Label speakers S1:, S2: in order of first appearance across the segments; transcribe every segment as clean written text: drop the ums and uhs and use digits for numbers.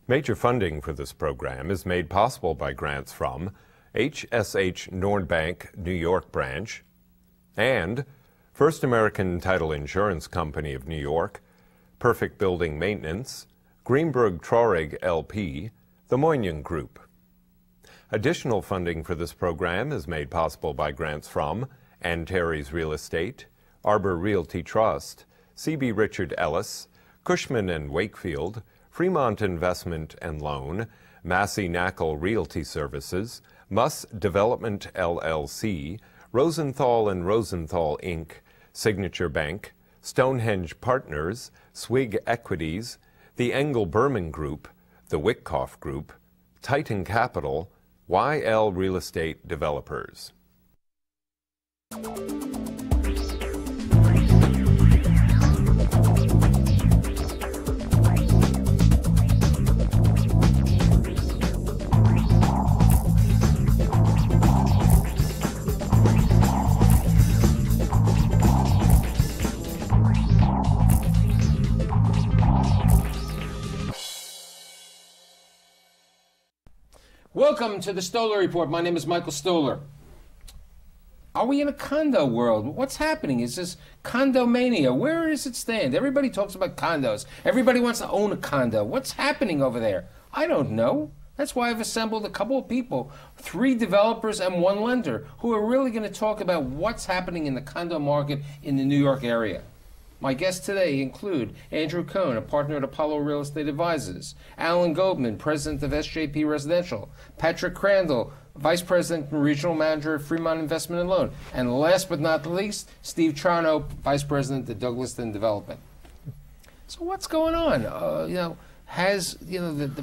S1: Major funding for this program is made possible by grants from HSH Nordbank New York branch and First American Title Insurance Company of New York, Perfect Building Maintenance, Greenberg Traurig LP, the Moynihan Group. Additional funding for this program is made possible by grants from Antares Real Estate, Arbor Realty Trust, C.B. Richard Ellis, Cushman & Wakefield, Fremont Investment and Loan, Massey Knakal Realty Services, Muss Development LLC, Rosenthal & Rosenthal Inc., Signature Bank, Stonehenge Partners, Swig Equities, the Engel Burman Group, the Wickoff Group, Titan Capital, YL Real Estate Developers.
S2: Welcome to the Stoller Report. My name is Michael Stoller. Are we in a condo world? What's happening? Is this condomania? Where does it stand? Everybody talks about condos. Everybody wants to own a condo. What's happening over there? I don't know. That's why I've assembled a couple of people, 3 developers and 1 lender, who are really going to talk about what's happening in the condo market in the New York area. My guests today include Andrew Cohn, a partner at Apollo Real Estate Advisors, Alan Goldman, president of SJP Residential, Patrick Crandall, vice president and regional manager at Fremont Investment and Loan, and last but not least, Steve Charno, vice president at Douglaston Development. So what's going on? The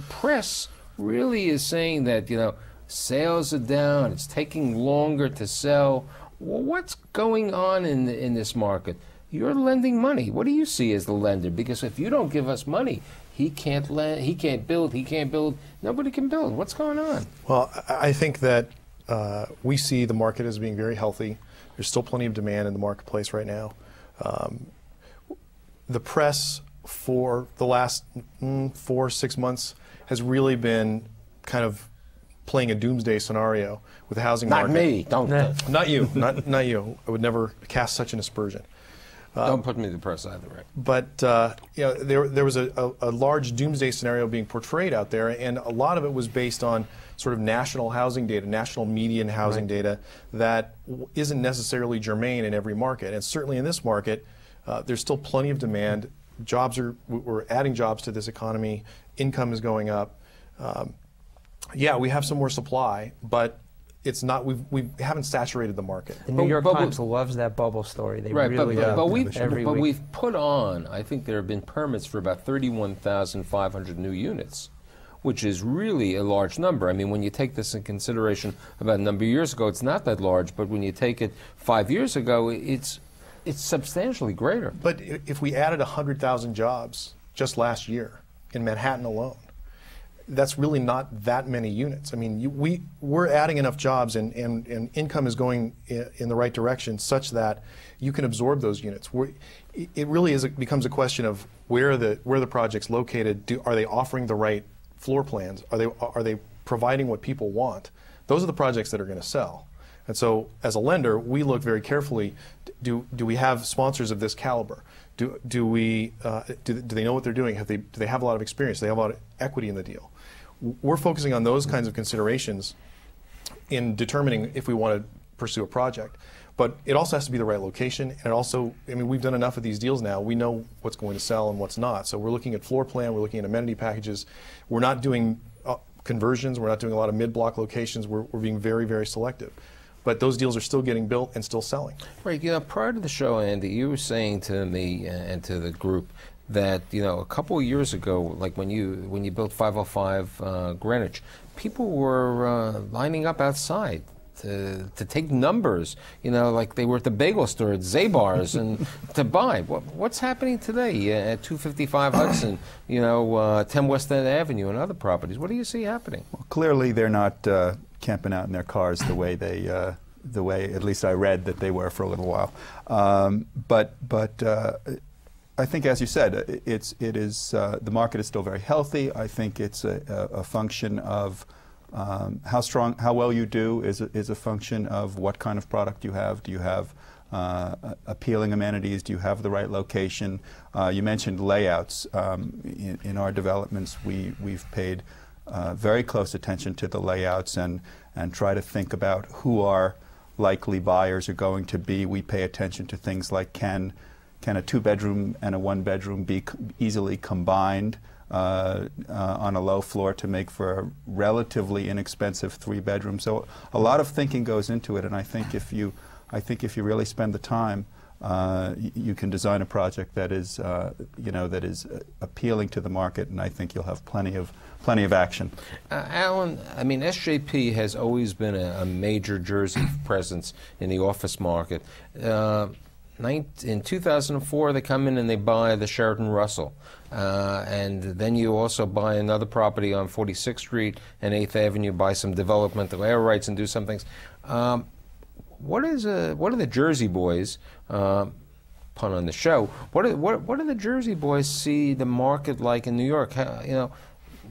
S2: press really is saying that, sales are down, it's taking longer to sell. Well, what's going on in this market? You're lending money. What do you see as the lender? Because if you don't give us money, he can't lend, he can't build, nobody can build. What's going on?
S3: Well, I think that we see the market as being very healthy. There's still plenty of demand in the marketplace right now. The press for the last 4 or 6 months has really been kind of playing a doomsday scenario with the housing market.
S2: Not me, don't.
S3: Not you, not you. I would never cast such an aspersion.
S2: Don't put me in the press either, right?
S3: But there was a large doomsday scenario being portrayed out there, and a lot of it was based on sort of national housing data, national median housing data that isn't necessarily germane in every market. And certainly in this market, there's still plenty of demand. We're adding jobs to this economy. Income is going up. Yeah, we have some more supply, but it's not. We haven't saturated the market.
S4: The New York Times loves that bubble story. They really do.
S2: But we've put on. I think there have been permits for about 31,500 new units, which is really a large number. I mean, when you take this in consideration, about a number of years ago, it's not that large. But when you take it 5 years ago, it's substantially greater.
S3: But if we added 100,000 jobs just last year in Manhattan alone, that's really not that many units. I mean, we're adding enough jobs and income is going in the right direction such that you can absorb those units. It really becomes a question of where the project's located. Are they offering the right floor plans? Are they providing what people want? Those are the projects that are going to sell. And so, as a lender, we look very carefully. Do we have sponsors of this caliber? Do they know what they're doing? Do they have a lot of experience? Do they have a lot of equity in the deal? We're focusing on those kinds of considerations in determining if we want to pursue a project. But it also has to be the right location, and it also, I mean, we've done enough of these deals now. We know what's going to sell and what's not. So we're looking at floor plan, we're looking at amenity packages. We're not doing conversions, we're not doing a lot of mid-block locations. We're being very, very selective. But those deals are still getting built and still selling.
S2: Right. Prior to the show, Andy, you were saying to me and to the group that a couple of years ago, like when you built 505 Greenwich, people were lining up outside to take numbers, like they were at the bagel store at Zabar's and to buy. What's happening today at 255 Hudson, 10 West End Avenue and other properties? What do you see happening?
S5: Well, clearly they're not camping out in their cars the way at least I read that they were for a little while. But think, as you said, the market is still very healthy. I think it's a function of how well you do is a function of what kind of product you have. Do you have appealing amenities? Do you have the right location? You mentioned layouts. In our developments, we've paid very close attention to the layouts and try to think about who our likely buyers are going to be. We pay attention to things like can a 2-bedroom and a 1-bedroom be easily combined on a low floor to make for a relatively inexpensive 3-bedroom. So a lot of thinking goes into it, and I think if you really spend the time, you can design a project that is that is appealing to the market, and I think you'll have plenty of action.
S2: Alan, I mean, SJP has always been a major Jersey presence in the office market. In 2004, they come in and they buy the Sheraton Russell. And then you also buy another property on 46th Street and 8th Avenue, buy some developmental air rights and do some things. What are the Jersey boys, pun on the show, what do the Jersey boys see the market like in New York?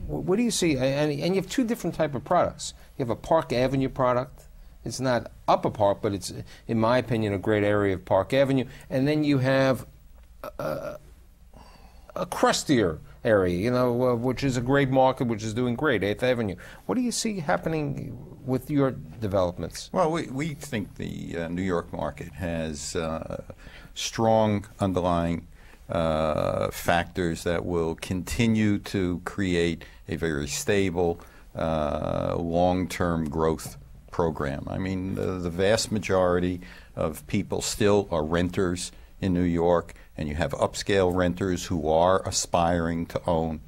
S2: What do you see? And you have two different type of products. You have a Park Avenue product. It's not Upper Park, but it's, in my opinion, a great area of Park Avenue. And then you have a crustier area, which is a great market, which is doing great, 8th Avenue. What do you see happening with your developments?
S6: Well, we think the New York market has strong underlying factors that will continue to create a very stable, long-term growth program. I mean, the vast majority of people still are renters in New York, and you have upscale renters who are aspiring to own.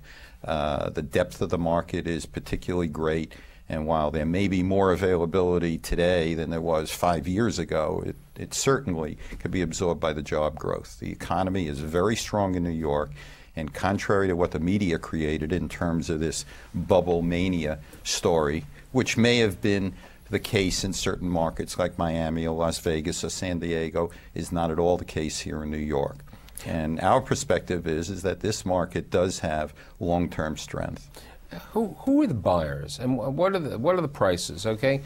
S6: The depth of the market is particularly great, and while there may be more availability today than there was 5 years ago, it certainly could be absorbed by the job growth. The economy is very strong in New York, and contrary to what the media created in terms of this bubble mania story, which may have been the case in certain markets like Miami or Las Vegas or San Diego, is not at all the case here in New York. And our perspective is that this market does have long-term strength.
S2: Who are the buyers, and what are the prices? Okay,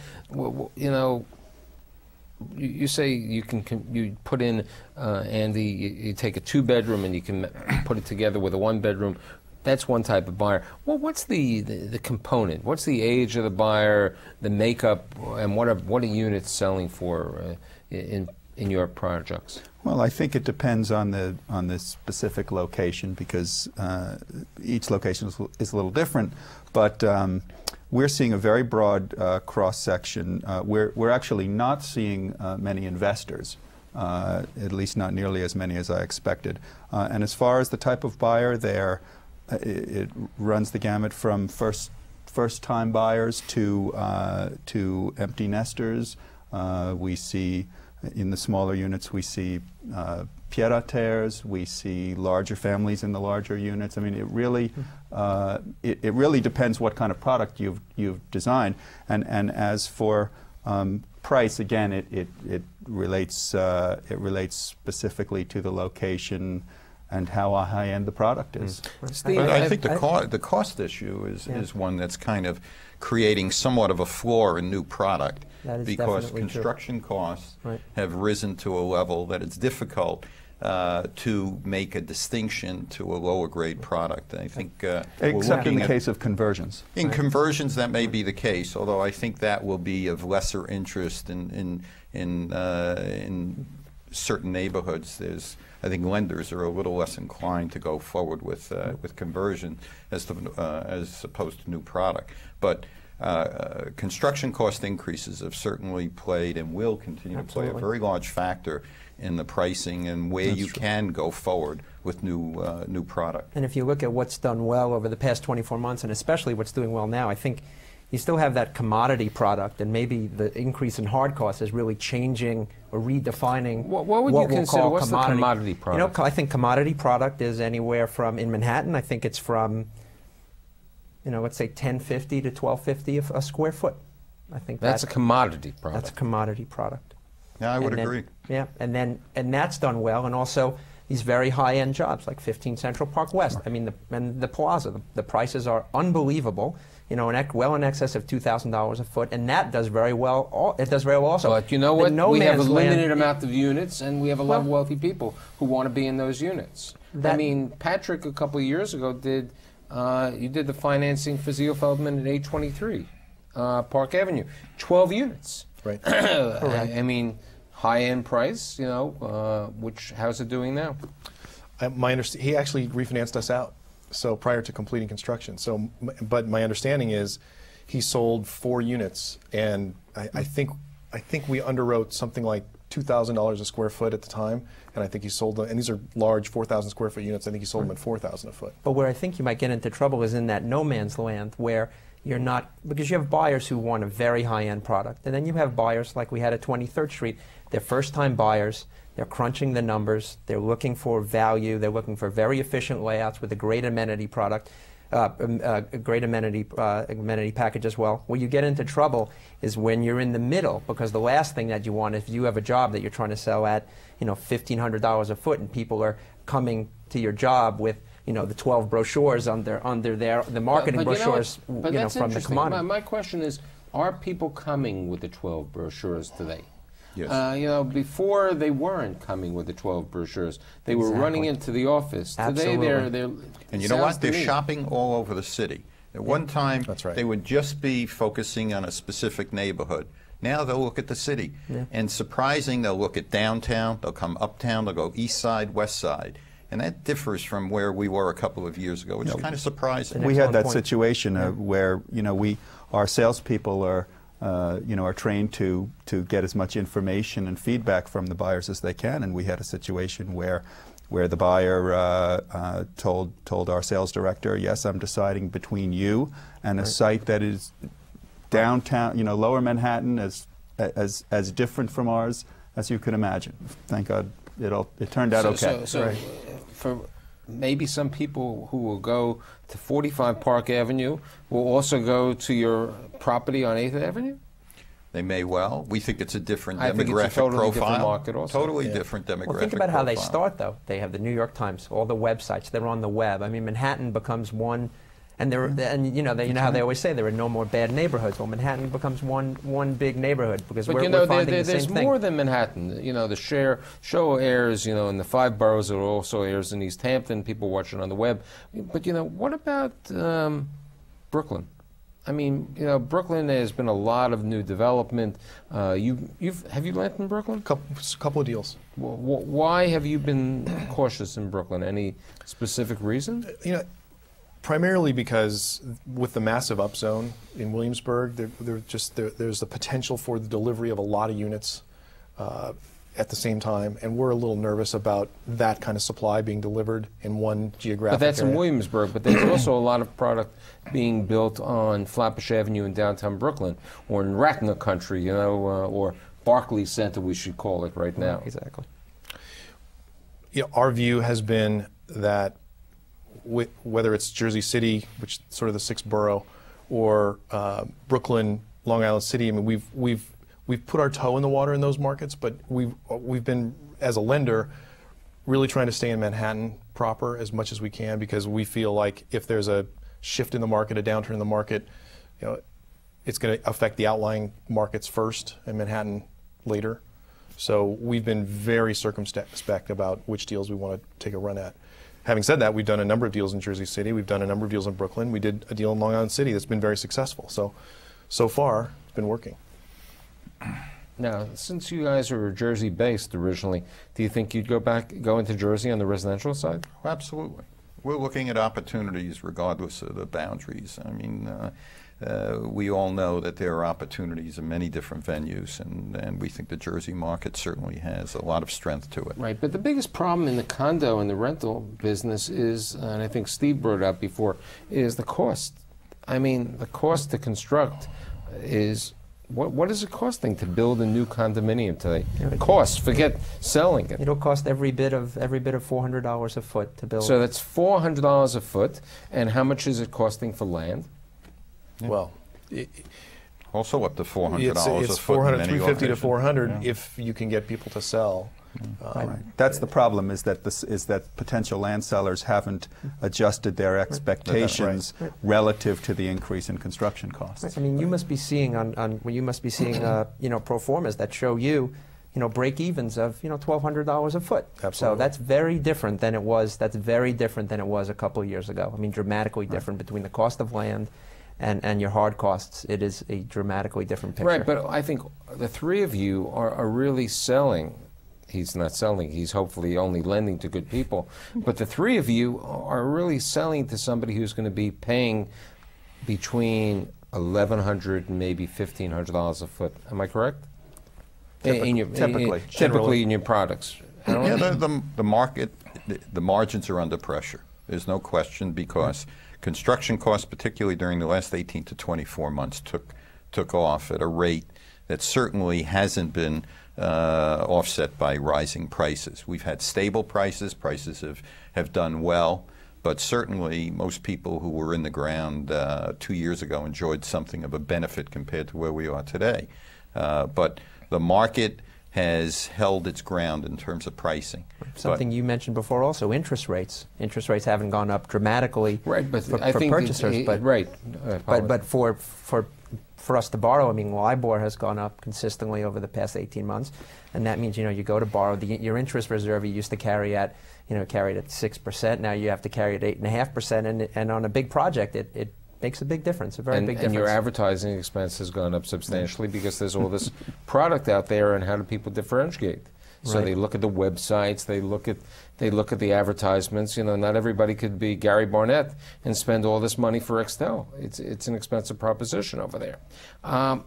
S2: you say you put in Andy, you take a 2-bedroom and you can put it together with a 1-bedroom. That's one type of buyer. Well, what's the component? What's the age of the buyer, the makeup, and what are units selling for in your projects?
S5: Well, I think it depends on the specific location, because each location is a little different. But we're seeing a very broad cross section. We're actually not seeing many investors. At least not nearly as many as I expected. And as far as the type of buyer, it runs the gamut from first-time buyers to empty nesters. We see in the smaller units, we see pied-à-terres. We see larger families in the larger units. I mean, it really depends what kind of product you've designed. And as for price, again, it relates specifically to the location and how high-end the product is.
S2: Steve,
S6: but I think the cost issue is one that's kind of creating somewhat of a floor in new product, because construction costs have risen to a level that it's difficult to make a distinction to a lower grade product. I think
S5: except in the case of conversions.
S6: In conversions, that may be the case, although I think that will be of lesser interest in certain neighborhoods. I think lenders are a little less inclined to go forward with conversion as opposed to new product. But construction cost increases have certainly played and will continue to play a very large factor in the pricing and where you can go forward with new product.
S4: And if you look at what's done well over the past 24 months, and especially what's doing well now, I think you still have that commodity product, and maybe the increase in hard costs is really changing or redefining
S2: what would you consider, what's the commodity product?
S4: I think commodity product is anywhere from, in Manhattan, I think it's from, let's say $10.50 to $12.50 a square foot. I think
S2: that's a commodity product.
S4: That's a commodity product.
S6: Yeah, I would agree.
S4: Yeah, and that's done well, and also these very high-end jobs like 15 Central Park West. I mean, and the Plaza, the prices are unbelievable. You know, well in excess of $2,000 a foot, and that does very well. It does very well also.
S2: But you know what? We have a limited
S4: land,
S2: amount of units, and we have a lot of wealthy people who want to be in those units. I mean, Patrick a couple of years ago did. You did the financing for Zio Feldman at 823 Park Avenue, 12 units.
S3: Right.
S2: I mean, high-end price. You know, how's it doing now?
S3: He actually refinanced us out. So prior to completing construction. So, but my understanding is he sold 4 units, and I think we underwrote something like $2,000 a square foot at the time, and I think he sold them. And these are large 4,000 square foot units. I think he sold them at $4,000 a foot.
S4: But where I think you might get into trouble is in that no man's land where you're not, because you have buyers who want a very high-end product, and then you have buyers like we had at 23rd Street. They're first-time buyers. They're crunching the numbers. They're looking for value. They're looking for very efficient layouts with a great amenity product, a great amenity package as well. Where you get into trouble is when you're in the middle, because the last thing that you want is if you have a job that you're trying to sell at, you know, $1,500 a foot, and people are coming to your job with, you know, the 12 brochures under the marketing brochures,
S2: you know, from the commodity. My question is, are people coming with the 12 brochures today?
S6: Yes.
S2: You know, before they weren't coming with the 12 brochures. They were running into the office.
S4: Absolutely.
S2: Today they're
S6: and you know what? They're shopping all over the city. At one time,
S3: That's right.
S6: they would just be focusing on a specific neighborhood. Now they'll look at the city.
S4: Yeah.
S6: And surprising, they'll look at downtown, they'll come uptown, they'll go east side, west side. And that differs from where we were a couple of years ago, which is kind of surprising.
S5: We had that situation where, you know, our salespeople are trained to get as much information and feedback from the buyers as they can, and we had a situation where the buyer told our sales director, "Yes, I'm deciding between you and a site that is downtown, you know, Lower Manhattan, as different from ours as you could imagine." Thank God, it turned out okay.
S2: So for maybe some people who will go to 45 Park Avenue will also go to your property on 8th Avenue?
S6: They may well. We think it's a different
S2: I
S6: demographic
S2: think it's a totally
S6: profile.
S2: different market also.
S6: Totally different demographic
S4: Well, think about how they
S6: profile.
S4: start, though. They have the New York Times, all the websites. They're on the web. I mean, Manhattan becomes one, and you know how they always say there are no more bad neighborhoods. Well, Manhattan becomes one big neighborhood because we're finding the same
S2: there's
S4: thing.
S2: more than Manhattan. You know, the show airs, you know, in the 5 boroughs. It also airs in East Hampton. People watch it on the web. But you know, what about Brooklyn? I mean, you know, Brooklyn, there's been a lot of new development. Have you lent in Brooklyn?
S3: Couple of deals.
S2: Why have you been cautious in Brooklyn? Any specific reason?
S3: You know, primarily because with the massive upzone in Williamsburg, there's the potential for the delivery of a lot of units at the same time, and we're a little nervous about that kind of supply being delivered in one geographic
S2: But that's
S3: area.
S2: in Williamsburg, but there's also a lot of product being built on Flatbush Avenue in downtown Brooklyn, or in Ratner Country, you know, or Barclays Center, we should call it right now.
S4: Exactly.
S3: You know, our view has been that whether it's Jersey City, which is sort of the 6th borough, or Brooklyn, Long Island City, I mean, we've put our toe in the water in those markets, but we've been, as a lender, really trying to stay in Manhattan proper as much as we can, because we feel like if there's a shift in the market, a downturn in the market, you know, it's going to affect the outlying markets first and Manhattan later. So we've been very circumspect about which deals we want to take a run at. Having said that, we've done a number of deals in Jersey City. We've done a number of deals in Brooklyn. We did a deal in Long Island City that's been very successful. So far, it's been working.
S2: Now, since you guys are Jersey-based originally, do you think you'd go into Jersey on the residential side?
S6: Absolutely. We're looking at opportunities regardless of the boundaries. I mean, we all know that there are opportunities in many different venues, and we think the Jersey market certainly has a lot of strength to it.
S2: Right, but the biggest problem in the condo and the rental business is, and I think Steve brought it up before, is the cost. I mean, the cost to construct is... What is it costing to build a new condominium today? Cost, forget selling it.
S4: It'll cost every bit of $400 a foot to build.
S2: So that's $400 a foot, and how much is it costing for land?
S3: Yeah. Well,
S6: also up to $400
S3: it's
S6: a foot.
S3: $350 to $400 if you can get people to sell.
S5: Right. That's the problem, is that potential land sellers haven't adjusted their expectations relative to the increase in construction costs.
S4: I mean, you must be seeing pro formas that show you break evens of $1,200 a foot.
S3: Absolutely.
S4: So that's very different than it was. That's very different than it was a couple of years ago. I mean, dramatically different between the cost of land and your hard costs. It is a dramatically different picture.
S2: Right, but I think the three of you are really selling. He's not selling, he's hopefully only lending to good people. But the three of you are really selling to somebody who's going to be paying between $1,100 and maybe $1,500 a foot. Am I correct? Typically in your products.
S6: Yeah, the market, the margins are under pressure. There's no question, because construction costs, particularly during the last 18 to 24 months, took off at a rate that certainly hasn't been offset by rising prices. We've had stable prices. Prices have done well, but certainly most people who were in the ground 2 years ago enjoyed something of a benefit compared to where we are today. But the market has held its ground in terms of pricing.
S4: Something you mentioned before also, interest rates. Interest rates haven't gone up dramatically for purchasers, but for us to borrow, I mean, LIBOR has gone up consistently over the past 18 months, and that means, you go to borrow, your interest reserve you used to carry at, carried at 6%, now you have to carry at 8.5%, and on a big project, it makes a big difference, a very big difference.
S2: And your advertising expense has gone up substantially because there's all this product out there, and how do people differentiate? So they look at the websites, they look at the advertisements. Not everybody could be Gary Barnett and spend all this money for Excel. It's an expensive proposition over there.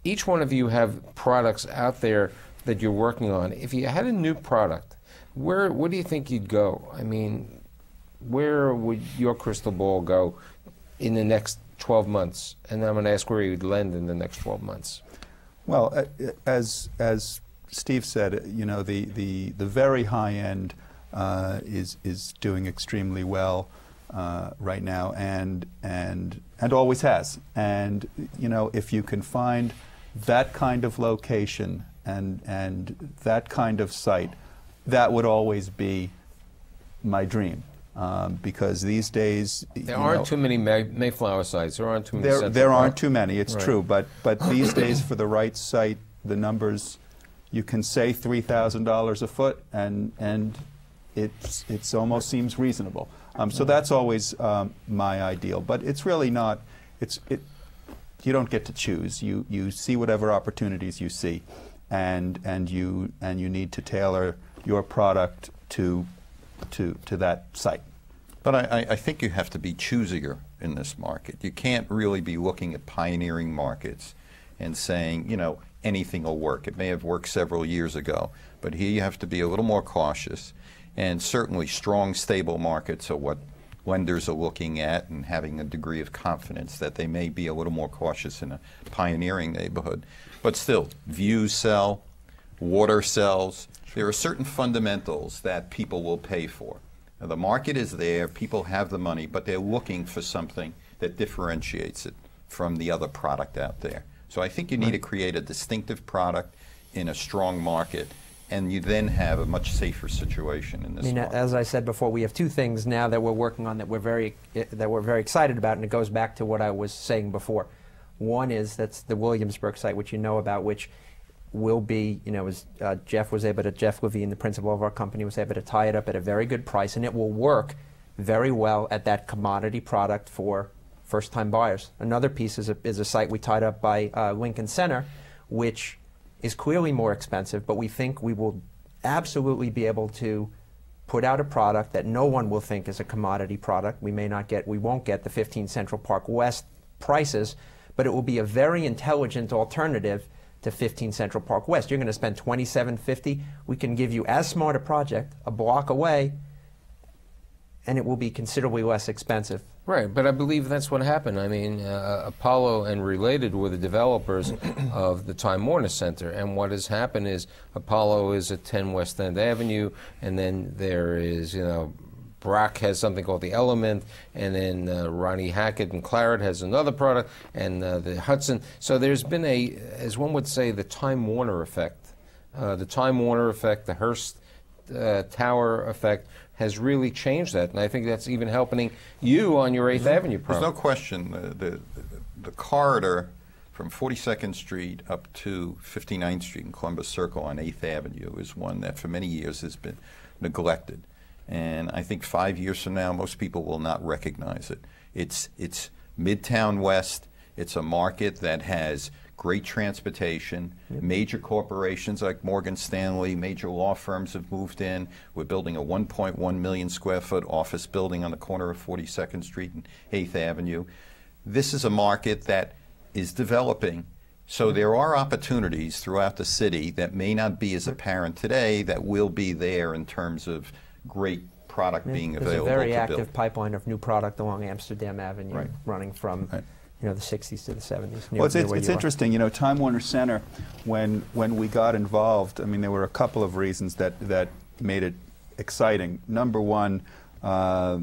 S2: Each one of you have products out there that you're working on. If you had a new product, where do you think you'd go? I mean, where would your crystal ball go in the next 12 months? And I'm going to ask where you'd lend in the next 12 months.
S5: Well, as Steve said, the very high end is doing extremely well right now, and always has. And if you can find that kind of location and that kind of site, that would always be my dream. Because these days
S2: there aren't too many Mayflower sites. There aren't too many.
S5: There aren't too many. It's true, but these days, for the right site, the numbers, you can say $3,000 a foot, and it almost seems reasonable. So that's always my ideal. But it's really not. You don't get to choose. You see whatever opportunities you see, and you need to tailor your product to that site.
S6: But I think you have to be choosier in this market. You can't really be looking at pioneering markets and saying, anything will work. It may have worked several years ago, but here you have to be a little more cautious. And certainly strong, stable markets are what lenders are looking at, and having a degree of confidence that they may be a little more cautious in a pioneering neighborhood. But still, views sell, water sells. There are certain fundamentals that people will pay for. Now, the market is there, people have the money, but they're looking for something that differentiates it from the other product out there. So I think you need to create a distinctive product in a strong market, and you then have a much safer situation in this market.
S4: As I said before, we have two things now that we're working on that we're very excited about, and it goes back to what I was saying before. One is that's the Williamsburg site, which you know about, which will be, Jeff Levine, the principal of our company, was able to tie it up at a very good price, and it will work very well at that commodity product for first-time buyers. Another piece is a site we tied up by Lincoln Center, which is clearly more expensive, but we think we will absolutely be able to put out a product that no one will think is a commodity product. We won't get the 15 Central Park West prices, but it will be a very intelligent alternative to 15 Central Park West. You're going to spend $27.50. We can give you as smart a project a block away, and it will be considerably less expensive.
S2: Right, but I believe that's what happened. I mean, Apollo and Related were the developers of the Time Warner Center, and what has happened is Apollo is at 10 West End Avenue, and then there is, Brock has something called the Element, and then Ronnie Hackett and Claret has another product, and the Hudson. So there's been as one would say, the Time Warner effect the Time Warner effect, the Hearst Tower effect has really changed that, and I think that's even helping you on your 8th Avenue
S6: There's
S2: project.
S6: no question the corridor from 42nd Street up to 59th Street in Columbus Circle on 8th Avenue is one that for many years has been neglected. And I think 5 years from now, most people will not recognize it. It's Midtown West. It's a market that has great transportation. Major corporations like Morgan Stanley, major law firms have moved in. We're building a 1.1 million square foot office building on the corner of 42nd Street and 8th Avenue. This is a market that is developing. So there are opportunities throughout the city that may not be as apparent today that will be there in terms of great product being available.
S4: There's a very
S6: to
S4: active
S6: build.
S4: pipeline of new product along Amsterdam Avenue,
S5: Right.
S4: running from
S5: Right.
S4: the 60s to the 70s.
S5: Well, it's interesting. Time Warner Center, when we got involved, I mean, there were a couple of reasons that made it exciting. Number one, our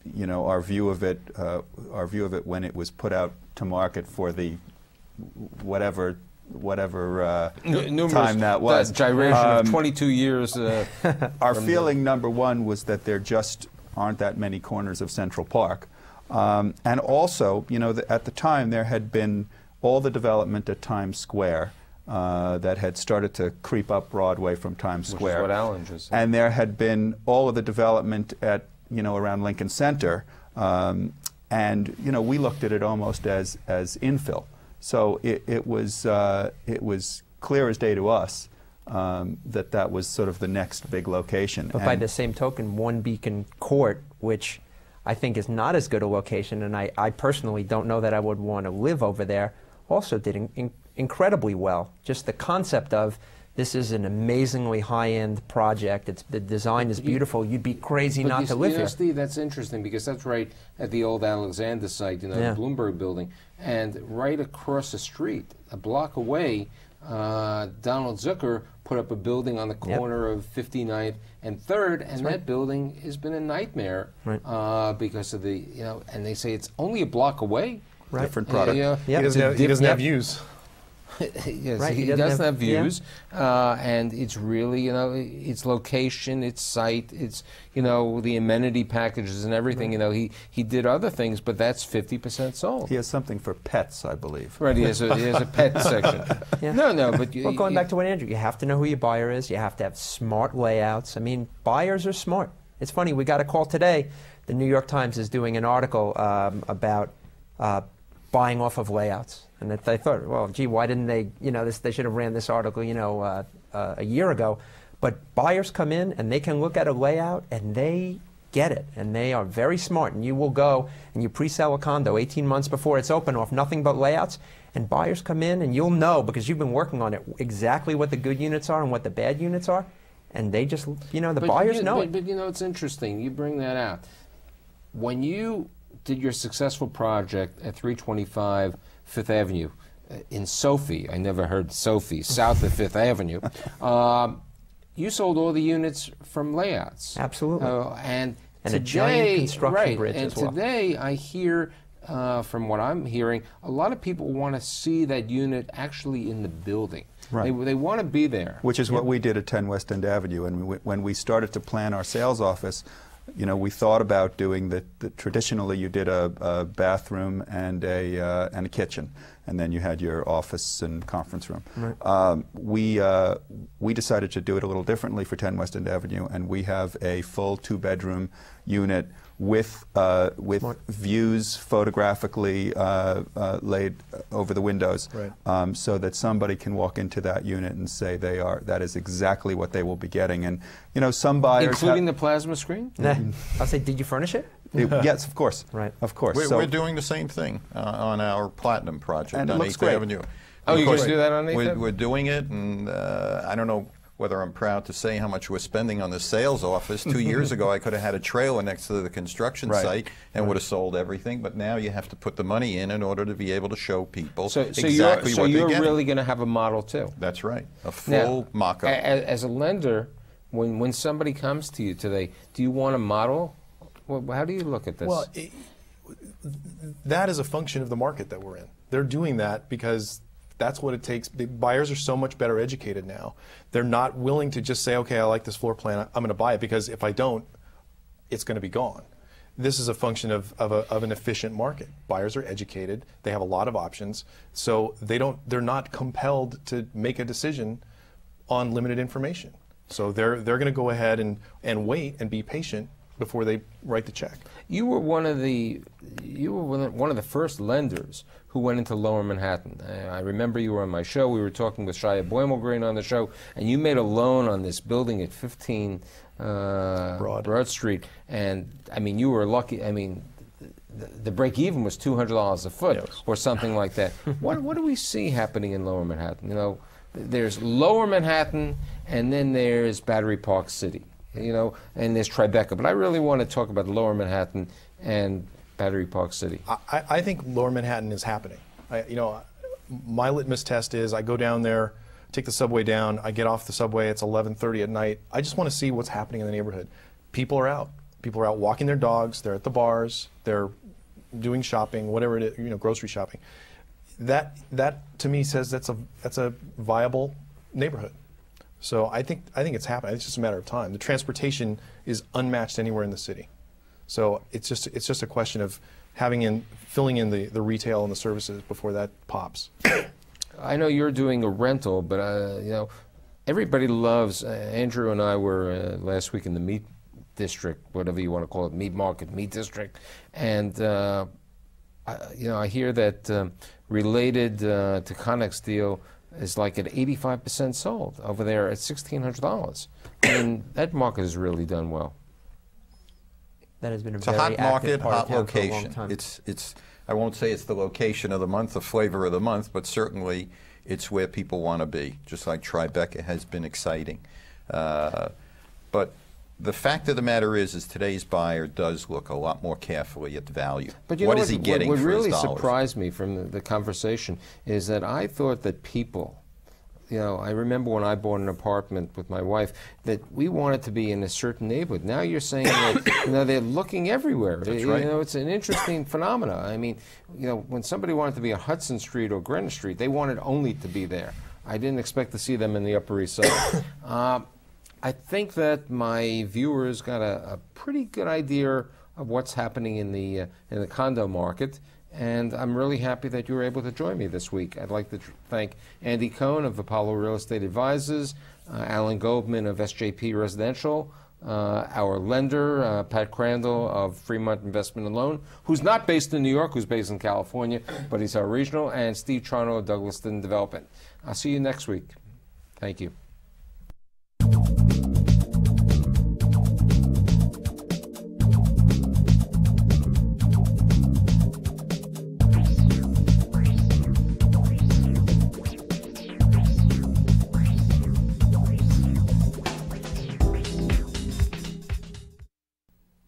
S5: view of it when it was put out to market for the whatever time that was.
S2: That gyration of 22 years.
S5: Our feeling, number one, was that there just aren't that many corners of Central Park. And also, at the time, there had been all the development at Times Square that had started to creep up Broadway from Times Square.
S2: Which is what Alan just said.
S5: And there had been all of the development at, around Lincoln Center. And we looked at it almost as infill. So it was clear as day to us that was sort of the next big location.
S4: But by the same token, One Beacon Court, which I think is not as good a location, and I personally don't know that I would want to live over there, also did incredibly well. Just the concept of this is an amazingly high-end project. The design is beautiful. You'd be crazy not to live here.
S2: Steve, that's interesting because that's right at the old Alexander site, the Bloomberg building. And right across the street, a block away, Donald Zucker put up a building on the corner of 59th and 3rd, and that building has been a nightmare because of the, and they say it's only a block away.
S5: Right. Different product.
S3: He doesn't have views.
S2: Yes,
S4: Right,
S2: he doesn't have views, and it's really, its location, its site, its, the amenity packages and everything. He did other things, but that's 50% sold.
S5: He has something for pets, I believe.
S2: Right, he has a pet section. No, but
S4: well, going back to what Andrew, you have to know who your buyer is. You have to have smart layouts. I mean, buyers are smart. It's funny, we got a call today. The New York Times is doing an article about buying off of layouts. And I thought, well, gee, why didn't they, they should have ran this article, a year ago. But buyers come in and they can look at a layout and they get it. And they are very smart. And you will go and you pre-sell a condo 18 months before it's open off nothing but layouts. And buyers come in and you'll know, because you've been working on it, exactly what the good units are and what the bad units are. And they just, buyers know it.
S2: But, it's interesting. You bring that out. When you did your successful project at 325 Fifth Avenue in Sophie, I never heard Sophie, south of Fifth Avenue, you sold all the units from layouts.
S4: Absolutely.
S2: And
S4: a
S2: today,
S4: giant construction bridge
S2: and
S4: as well.
S2: today I hear, from what I'm hearing, a lot of people want to see that unit actually in the building.
S5: Right.
S2: They want to be there.
S5: Which is what we did at 10 West End Avenue. And when we started to plan our sales office, we thought about doing the traditionally you did a bathroom and a kitchen, and then you had your office and conference room. Right. We decided to do it a little differently for 10 West End Avenue, and we have a full 2-bedroom unit with views photographically laid over the windows, so that somebody can walk into that unit and say that is exactly what they will be getting. And some buyers,
S2: including the plasma screen.
S4: I'll say, did you furnish it?
S5: Yes, of course.
S4: Right.
S5: Of course.
S6: We're doing the same thing on our Platinum project
S5: and
S6: on
S5: it looks
S6: 8th
S5: great.
S6: Avenue.
S2: Oh, you guys do that on 8th Avenue?
S6: We're doing it, and I don't know whether I'm proud to say how much we're spending on the sales office. 2 years ago, I could have had a trailer next to the construction site and would have sold everything, but now you have to put the money in order to be able to show people exactly what they're getting.
S2: So you're really going to have a model, too?
S6: That's right, a full mock-up.
S2: As a lender, when somebody comes to you today, do you want a model? How do you look at this?
S3: Well, that is a function of the market that we're in. They're doing that because That's what it takes. The buyers are so much better educated now. They're not willing to just say, okay, I like this floor plan, I'm going to buy it, because if I don't, it's going to be gone. This is a function of an efficient market. Buyers are educated. They have a lot of options. So they're not compelled to make a decision on limited information. So they're going to go ahead and wait and be patient before they write the check.
S2: You were one of the first lenders who went into Lower Manhattan. I remember you were on my show. We were talking with Shia Boimel-Green on the show, and you made a loan on this building at 15 Broad Street. And I mean, you were lucky. I mean, the break even was $200 a foot,
S3: yes,
S2: or something like that. What do we see happening in Lower Manhattan? You know, there's Lower Manhattan, and then there's Battery Park City. You know, and there's Tribeca. But I really want to talk about Lower Manhattan and Battery Park City.
S3: I think Lower Manhattan is happening. You know, my litmus test is I go down there, take the subway down, I get off the subway, it's 11:30 at night. I just want to see what's happening in the neighborhood. People are out. People are out walking their dogs, they're at the bars, they're doing shopping, whatever it is, you know, grocery shopping. That to me says that's a viable neighborhood. So I think it's happening. It's just a matter of time. The transportation is unmatched anywhere in the city. So it's just a question of filling in the retail and the services before that pops.
S2: I know you're doing a rental, but you know, everybody loves. Andrew and I were last week in the meat district, whatever you want to call it, meat market, meat district, and you know, I hear that related to Connex deal is like at 85% sold over there at $1,600. And that market has really done well.
S4: That has been a
S6: It's
S4: very
S6: a hot
S4: active
S6: market,
S4: part of
S6: hot
S4: town for a long
S6: location.
S4: time.
S6: It's I won't say it's the location of the month, the flavor of the month, but certainly it's where people want to be. Just like Tribeca has been exciting, but the fact of the matter is today's buyer does look a lot more carefully at the value.
S2: But you
S6: what
S2: know
S6: is he getting
S2: what
S6: for
S2: really
S6: his dollars?
S2: surprised me from the conversation is that I thought that people, you know, I remember when I bought an apartment with my wife that we wanted to be in a certain neighborhood. Now you're saying that, you know, they're looking everywhere.
S3: That's
S2: you
S3: right.
S2: know, it's an interesting phenomenon. I mean, you know, when somebody wanted to be on Hudson Street or Greenwich Street, they wanted only to be there. I didn't expect to see them in the Upper East Side. I think that my viewers got a pretty good idea of what's happening in the condo market, and I'm really happy that you were able to join me this week. I'd like to thank Andy Cohen of Apollo Real Estate Advisors, Alan Goldman of SJP Residential, our lender, Pat Crandall of Fremont Investment and Loan, who's not based in New York, who's based in California, but he's our regional, and Steve Charno of Douglaston Development. I'll see you next week. Thank you.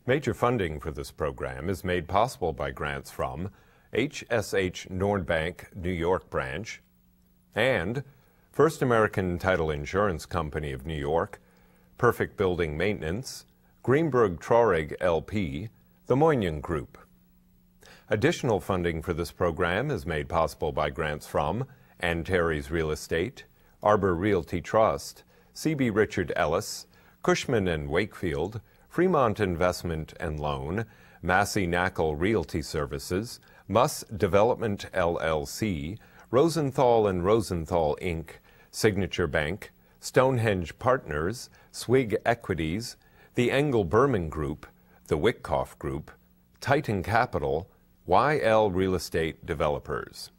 S1: Major funding for this program is made possible by grants from HSH Nordbank New York branch and First American Title Insurance Company of New York, Perfect Building Maintenance, Greenberg Traurig LP, the Moynihan Group. Additional funding for this program is made possible by grants from Antares Real Estate, Arbor Realty Trust, C.B. Richard Ellis, Cushman & Wakefield, Fremont Investment and Loan, Massey Knakal Realty Services, Muss Development LLC, Rosenthal & Rosenthal Inc., Signature Bank, Stonehenge Partners, Swig Equities, the Engel Burman Group, the Wickoff Group, Titan Capital, YL Real Estate Developers.